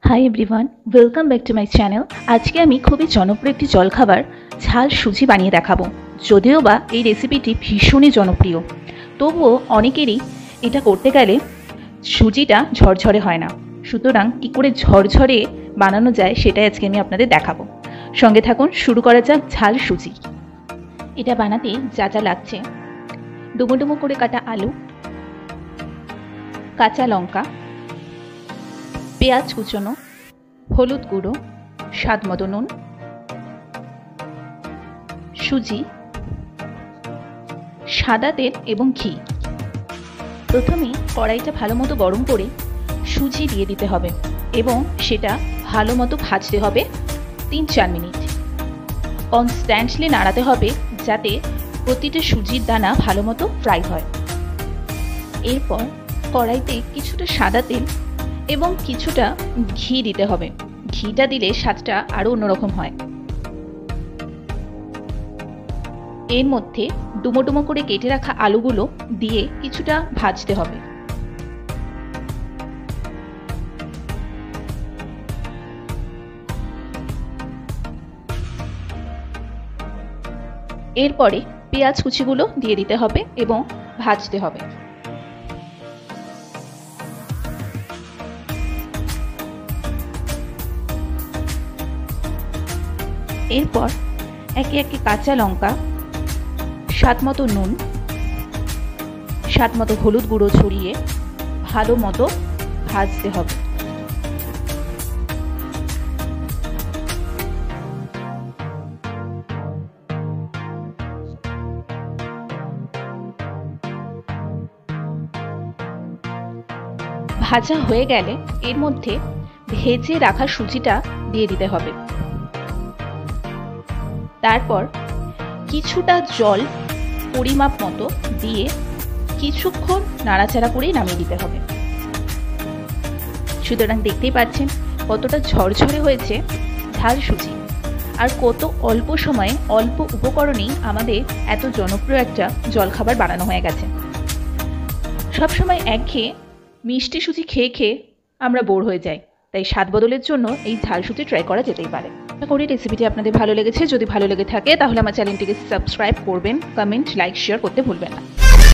Hi everyone, welcome back to my channel. আজকে আমি খুবই জনপ্রিয় একটি জলখাবার ঝাল সুজি বানিয়ে দেখাবো। যদিও বা এই রেসিপিটি ভীষণই জনপ্রিয়, তবুও অনেকেরই এটা করতে গেলে সুজিটা ঝরঝরে হয় না। সুতরাং কী করে ঝরঝরে বানানো যায় সেটাই আজকে আমি আপনাদের দেখাবো। সঙ্গে থাকুন, শুরু করা যাক ঝাল সুজি। এটা বানাতে যা যা লাগছে: ডুমো ডুমো করে কাটা আলু, কাঁচা লঙ্কা, পেঁয়াজ কুচনো, হলুদ গুঁড়ো, স্বাদ মতো নুন, সুজি, সাদা তেল এবং ঘি। প্রথমে কড়াইটা ভালো মতো গরম করে সুজি দিয়ে দিতে হবে এবং সেটা ভালো মতো ভাজতে হবে 3-4 মিনিট। কনস্ট্যান্টলি নাড়াতে হবে যাতে প্রতিটা সুজির দানা ভালো মতো ফ্রাই হয়। এরপর কড়াইতে কিছুটা সাদা তেল এবং কিছুটা ঘি দিতে হবে। ঘিটা দিলে স্বাদটা আরও অন্যরকম হয়। এর মধ্যে ডুমো ডুমো করে কেটে রাখা আলুগুলো দিয়ে কিছুটা ভাজতে হবে। এরপরে পেঁয়াজ কুচিগুলো দিয়ে দিতে হবে এবং ভাজতে হবে। এরপর একে একে কাঁচা লঙ্কা, স্বাদ মতো নুন, স্বাদ মতো হলুদ গুঁড়ো ছড়িয়ে ভালো মতো ভাজতে হবে। ভাজা হয়ে গেলে এর মধ্যে ভেজে রাখা সুজিটা দিয়ে দিতে হবে। তারপর কিছুটা জল পরিমাপ মতো দিয়ে কিছুক্ষণ নাড়াচাড়া করেই নামিয়ে দিতে হবে। সুতরাং দেখতেই পাচ্ছেন কতটা ঝরঝরে হয়েছে ঝাল সুজি, আর কত অল্প সময়ে অল্প উপকরণেই আমাদের এত জনপ্রিয় একটা জলখাবার বানানো হয়ে গেছে। সবসময় একঘেয়ে মিষ্টি সুজি খেয়ে খেয়ে আমরা বোর হয়ে যাই, তাই স্বাদ বদলের জন্য এই ঝাল সুজি ট্রাই করা যেতেই পারে। আশা করি রেসিপিটি আপনাদের ভালো লেগেছে। যদি ভালো লেগে থাকে তাহলে আমার চ্যানেলটিকে সাবস্ক্রাইব করবেন, কমেন্ট, লাইক, শেয়ার করতে ভুলবেন না।